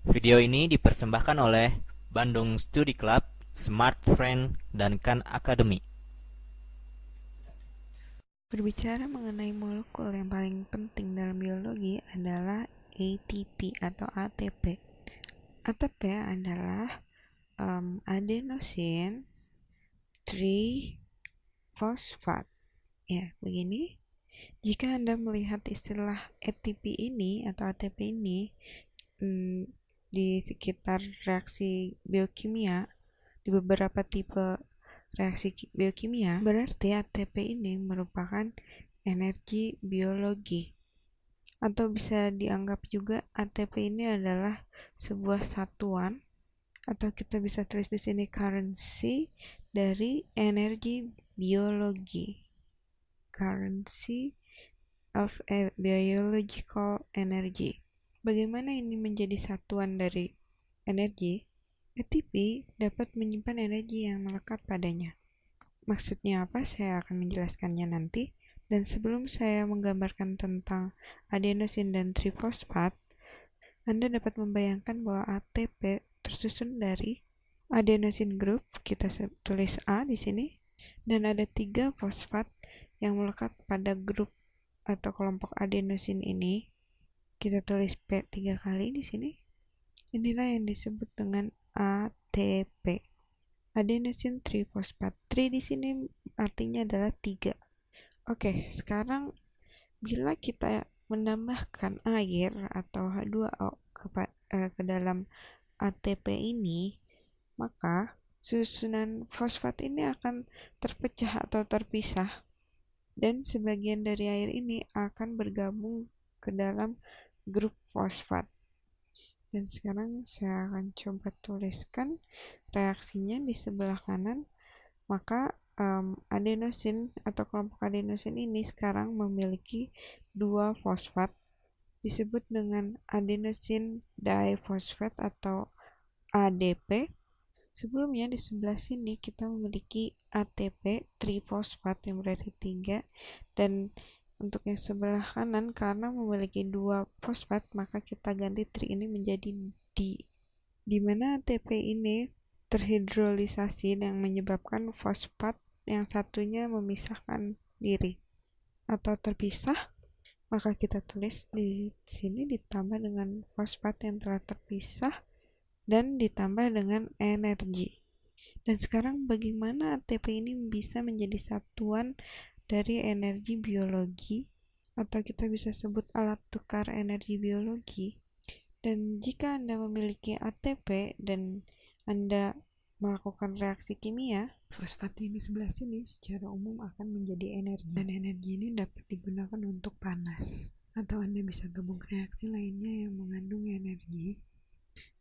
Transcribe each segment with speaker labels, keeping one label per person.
Speaker 1: Video ini dipersembahkan oleh Bandung Studi Club, Smart Friend, dan Khan Academy.
Speaker 2: Berbicara mengenai molekul yang paling penting dalam biologi adalah ATP atau ATP. ATP adalah adenosine trifosfat. Ya, begini. Jika Anda melihat istilah ATP ini atau ATP ini di sekitar reaksi biokimia, di beberapa tipe reaksi biokimia, berarti ATP ini merupakan energi biologi. Atau bisa dianggap juga ATP ini adalah sebuah satuan, atau kita bisa tulis di sini currency dari energi biologi. Currency of biological energy. Bagaimana ini menjadi satuan dari energi? ATP dapat menyimpan energi yang melekat padanya. Maksudnya apa? Saya akan menjelaskannya nanti. Dan sebelum saya menggambarkan tentang adenosin dan trifosfat, Anda dapat membayangkan bahwa ATP tersusun dari adenosin group, kita tulis A di sini, dan ada 3 fosfat yang melekat pada grup atau kelompok adenosin ini. Kita tulis P 3 kali di sini. Inilah yang disebut dengan ATP. Adenosin trifosfat. Tri di sini artinya adalah 3. Oke, sekarang bila kita menambahkan air atau H2O ke dalam ATP ini, maka susunan fosfat ini akan terpecah atau terpisah, dan sebagian dari air ini akan bergabung ke dalam grup fosfat. Dan sekarang saya akan coba tuliskan reaksinya di sebelah kanan. Maka adenosin atau kelompok adenosin ini sekarang memiliki 2 fosfat, disebut dengan adenosine diphosphate atau ADP. Sebelumnya di sebelah sini kita memiliki ATP trifosfat yang berarti 3, dan untuk yang sebelah kanan karena memiliki 2 fosfat maka kita ganti tri ini menjadi D, di mana ATP ini terhidrolisasi yang menyebabkan fosfat yang satunya memisahkan diri atau terpisah, maka kita tulis di sini ditambah dengan fosfat yang telah terpisah dan ditambah dengan energi. Dan sekarang bagaimana ATP ini bisa menjadi satuan dari energi biologi, atau kita bisa sebut alat tukar energi biologi. Dan jika Anda memiliki ATP dan Anda melakukan reaksi kimia, fosfat yang di sebelah sini secara umum akan menjadi energi, dan energi ini dapat digunakan untuk panas, atau Anda bisa gabung reaksi lainnya yang mengandung energi.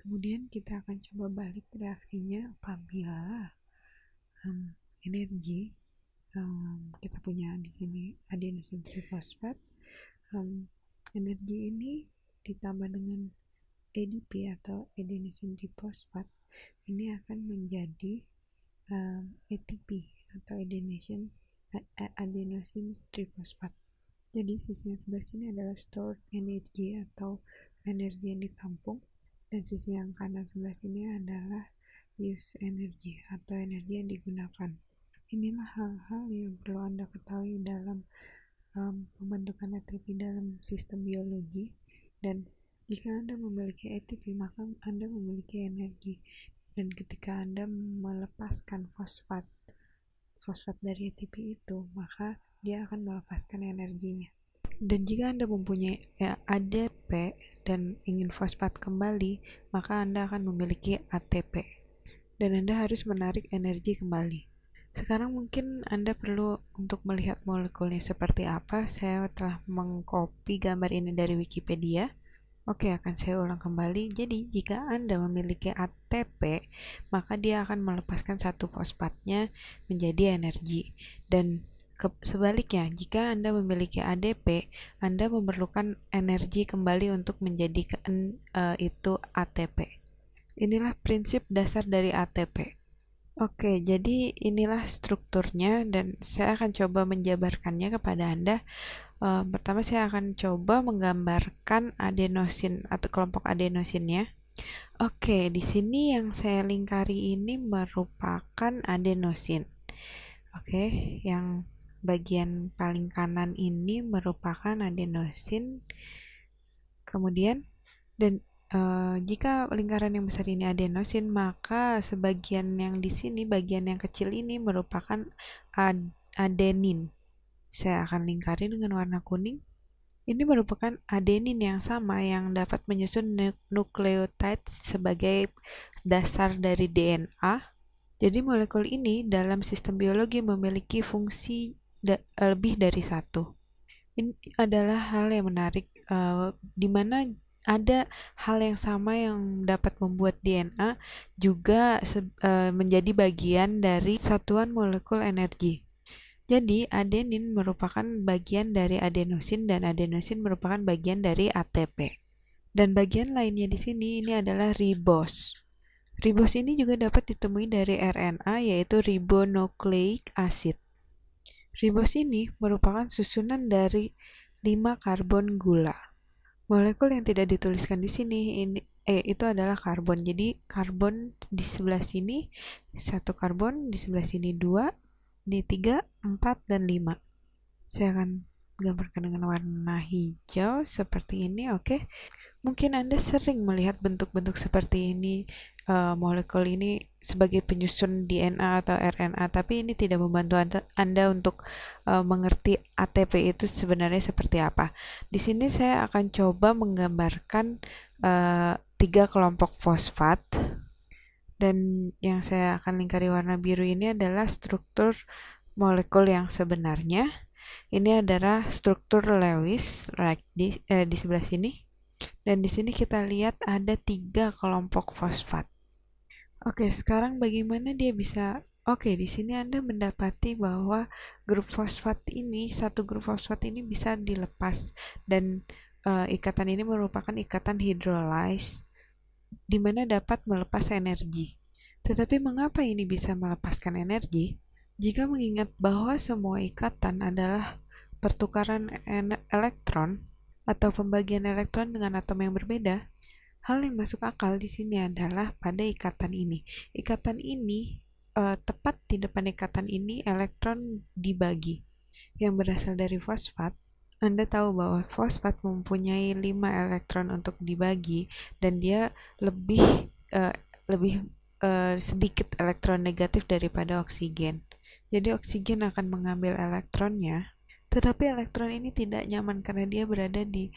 Speaker 2: Kemudian kita akan coba balik reaksinya apabila energi kita punya di sini adenosin trifosfat, energi ini ditambah dengan ADP atau adenosine diphosphate, ini akan menjadi ATP atau adenosine triphosphate. Jadi sisi yang sebelah sini adalah stored energy atau energi yang ditampung, dan sisi yang kanan sebelah sini adalah use energy atau energi yang digunakan. Inilah hal-hal yang perlu Anda ketahui dalam pembentukan ATP dalam sistem biologi. Dan jika Anda memiliki ATP, maka Anda memiliki energi. Dan ketika Anda melepaskan fosfat dari ATP itu, maka dia akan melepaskan energinya. Dan jika Anda mempunyai ADP dan ingin fosfat kembali, maka Anda akan memiliki ATP. Dan Anda harus menarik energi kembali. Sekarang mungkin Anda perlu untuk melihat molekulnya seperti apa. Saya telah mengcopy gambar ini dari Wikipedia. Oke, akan saya ulang kembali. Jadi, jika Anda memiliki ATP, maka dia akan melepaskan satu fosfatnya menjadi energi. Dan sebaliknya, jika Anda memiliki ADP, Anda memerlukan energi kembali untuk menjadikan itu ATP. Inilah prinsip dasar dari ATP. Oke, jadi inilah strukturnya dan saya akan coba menjabarkannya kepada Anda. Pertama saya akan coba menggambarkan adenosin atau kelompok adenosinnya. Oke, di sini yang saya lingkari ini merupakan adenosin. Oke, yang bagian paling kanan ini merupakan adenosin. Kemudian dan jika lingkaran yang besar ini adenosin, maka sebagian yang di sini, bagian yang kecil ini merupakan adenin. Saya akan lingkari dengan warna kuning. Ini merupakan adenin yang sama yang dapat menyusun nukleotide sebagai dasar dari DNA. Jadi molekul ini dalam sistem biologi memiliki fungsi lebih dari satu. Ini adalah hal yang menarik, di mana ada hal yang sama yang dapat membuat DNA juga menjadi bagian dari satuan molekul energi. Jadi, adenin merupakan bagian dari adenosin dan adenosin merupakan bagian dari ATP. Dan bagian lainnya di sini ini adalah ribos. Ribos ini juga dapat ditemui dari RNA, yaitu ribonucleic acid. Ribos ini merupakan susunan dari 5 karbon gula. Molekul yang tidak dituliskan di sini itu adalah karbon. Jadi karbon di sebelah sini 1 karbon, di sebelah sini 2, di 3, 4, dan 5. Saya akan gambarkan dengan warna hijau seperti ini, oke. Mungkin Anda sering melihat bentuk-bentuk seperti ini, molekul ini sebagai penyusun DNA atau RNA, tapi ini tidak membantu Anda untuk mengerti ATP itu sebenarnya seperti apa. Di sini saya akan coba menggambarkan 3 kelompok fosfat, dan yang saya akan lingkari warna biru ini adalah struktur molekul yang sebenarnya. Ini adalah struktur Lewis di sebelah sini. Dan di sini kita lihat ada 3 kelompok fosfat. Oke, sekarang bagaimana dia bisa? Oke, di sini Anda mendapati bahwa satu grup fosfat ini bisa dilepas, dan ikatan ini merupakan ikatan hidrolise di mana dapat melepas energi. Tetapi mengapa ini bisa melepaskan energi? Jika mengingat bahwa semua ikatan adalah pertukaran elektron atau pembagian elektron dengan atom yang berbeda, hal yang masuk akal di sini adalah pada ikatan ini. Ikatan ini tepat di depan ikatan ini elektron dibagi. Yang berasal dari fosfat, Anda tahu bahwa fosfat mempunyai 5 elektron untuk dibagi, dan dia lebih sedikit elektron negatif daripada oksigen. Jadi oksigen akan mengambil elektronnya, tetapi elektron ini tidak nyaman karena dia berada di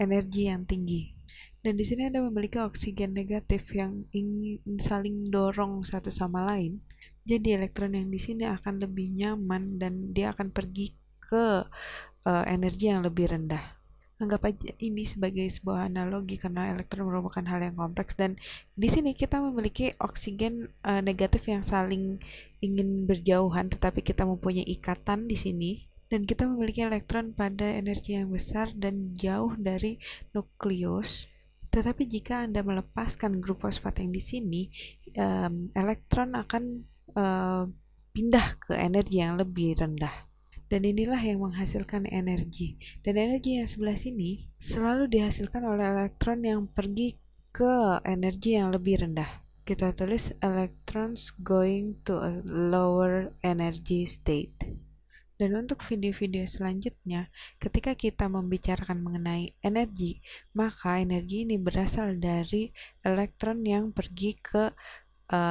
Speaker 2: energi yang tinggi. Dan di sini Anda memiliki oksigen negatif yang ingin saling dorong satu sama lain. Jadi elektron yang di sini akan lebih nyaman dan dia akan pergi ke energi yang lebih rendah. Anggap aja ini sebagai sebuah analogi karena elektron merupakan hal yang kompleks, dan di sini kita memiliki oksigen negatif yang saling ingin berjauhan, tetapi kita mempunyai ikatan di sini, dan kita memiliki elektron pada energi yang besar dan jauh dari nukleus. Tetapi jika Anda melepaskan grup fosfat yang di sini, elektron akan pindah ke energi yang lebih rendah. Dan inilah yang menghasilkan energi. Dan energi yang sebelah sini selalu dihasilkan oleh elektron yang pergi ke energi yang lebih rendah. Kita tulis electrons going to a lower energy state. Dan untuk video-video selanjutnya, ketika kita membicarakan mengenai energi, maka energi ini berasal dari elektron yang pergi ke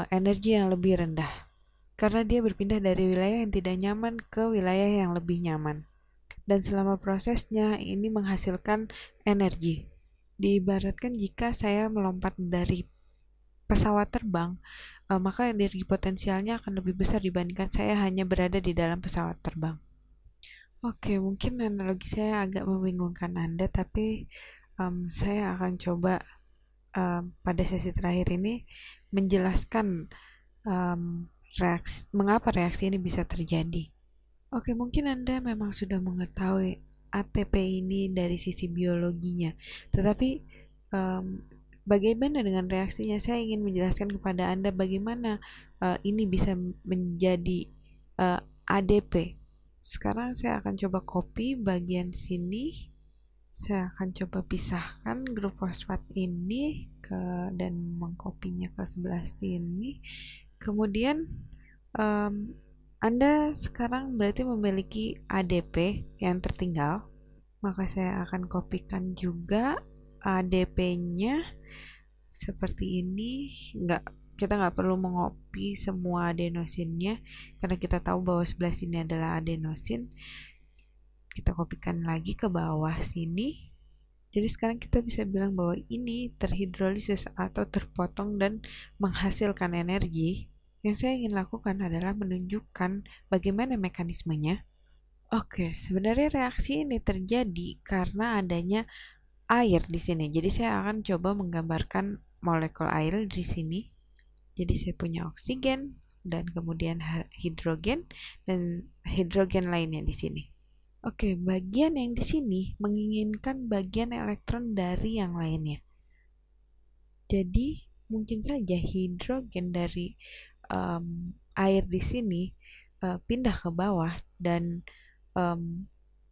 Speaker 2: energi yang lebih rendah, karena dia berpindah dari wilayah yang tidak nyaman ke wilayah yang lebih nyaman. Dan selama prosesnya ini menghasilkan energi. Diibaratkan jika saya melompat dari pesawat terbang, maka energi potensialnya akan lebih besar dibandingkan saya hanya berada di dalam pesawat terbang. Oke, mungkin analogi saya agak membingungkan Anda, tapi saya akan coba pada sesi terakhir ini menjelaskan mengapa reaksi ini bisa terjadi. Oke, mungkin Anda memang sudah mengetahui ATP ini dari sisi biologinya, tetapi bagaimana dengan reaksinya? Saya ingin menjelaskan kepada Anda bagaimana ini bisa menjadi ADP. Sekarang saya akan coba copy bagian sini, Saya akan coba pisahkan grup fosfat ini dan mengkopinya ke sebelah sini. Kemudian Anda sekarang berarti memiliki ADP yang tertinggal, maka saya akan kopikan juga ADP-nya seperti ini. Kita nggak perlu mengopi semua adenosinnya karena kita tahu bahwa sebelah sini adalah adenosin. Kita kopikan lagi ke bawah sini. Jadi sekarang kita bisa bilang bahwa ini terhidrolisis atau terpotong dan menghasilkan energi. Yang saya ingin lakukan adalah menunjukkan bagaimana mekanismenya. Oke, sebenarnya reaksi ini terjadi karena adanya air di sini. Jadi saya akan coba menggambarkan molekul air di sini. Jadi saya punya oksigen dan kemudian hidrogen dan hidrogen lainnya di sini. Oke, bagian yang di sini menginginkan bagian elektron dari yang lainnya. Jadi mungkin saja hidrogen dari air di sini pindah ke bawah dan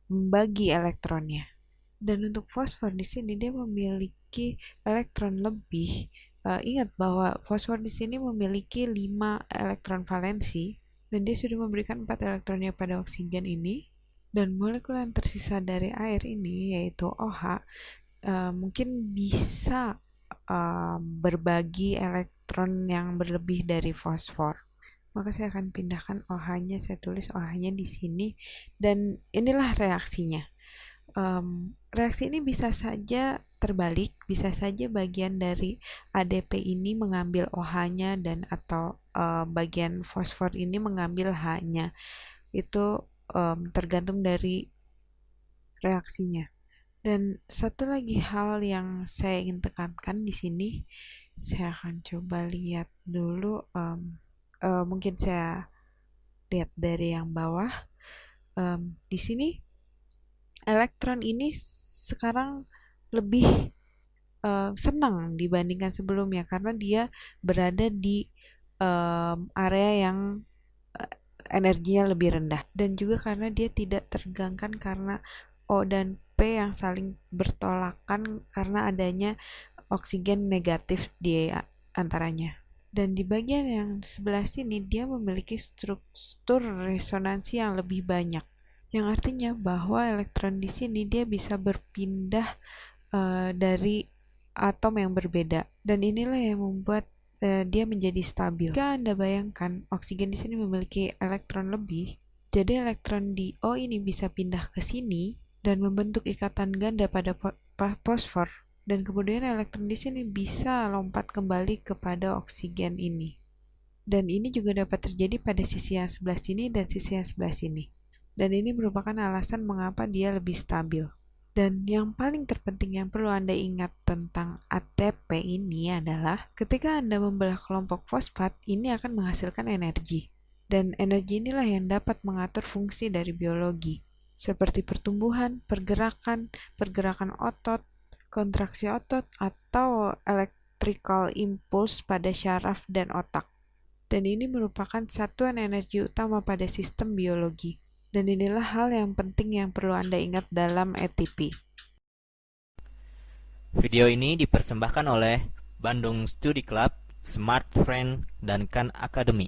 Speaker 2: membagi elektronnya. Dan untuk fosfor di sini dia memiliki elektron lebih. Ingat bahwa fosfor di sini memiliki 5 elektron valensi dan dia sudah memberikan 4 elektronnya pada oksigen ini. Dan molekul yang tersisa dari air ini yaitu OH mungkin bisa berbagi elektron yang berlebih dari fosfor. Maka saya akan pindahkan OH-nya, saya tulis OH-nya di sini dan inilah reaksinya. Reaksi ini bisa saja terbalik, bisa saja bagian dari ADP ini mengambil OH-nya dan atau bagian fosfor ini mengambil H-nya. Itu tergantung dari reaksinya. Dan satu lagi hal yang saya ingin tekankan di sini, saya akan coba lihat dulu. Mungkin saya lihat dari yang bawah. Di sini elektron ini sekarang lebih senang dibandingkan sebelumnya karena dia berada di area yang energinya lebih rendah dan juga karena dia tidak tergangkan karena O dan P yang saling bertolakan karena adanya oksigen negatif di antaranya. Dan di bagian yang sebelah sini dia memiliki struktur resonansi yang lebih banyak, yang artinya bahwa elektron di sini dia bisa berpindah dari atom yang berbeda dan inilah yang membuat dia menjadi stabil. Jika Anda bayangkan oksigen di sini memiliki elektron lebih, jadi elektron di O ini bisa pindah ke sini dan membentuk ikatan ganda pada fosfor dan kemudian elektron di sini bisa lompat kembali kepada oksigen ini. Dan ini juga dapat terjadi pada sisi yang sebelah sini dan sisi yang sebelah sini. Dan ini merupakan alasan mengapa dia lebih stabil. Dan yang paling terpenting yang perlu Anda ingat tentang ATP ini adalah ketika Anda membelah kelompok fosfat, ini akan menghasilkan energi. Dan energi inilah yang dapat mengatur fungsi dari biologi, seperti pertumbuhan, pergerakan otot, kontraksi otot, atau electrical impulse pada syaraf dan otak. Dan ini merupakan satuan energi utama pada sistem biologi. Dan inilah hal yang penting yang perlu Anda ingat dalam ATP.
Speaker 1: Video ini dipersembahkan oleh Bandung Study Club, Smart Friend, dan Khan Academy.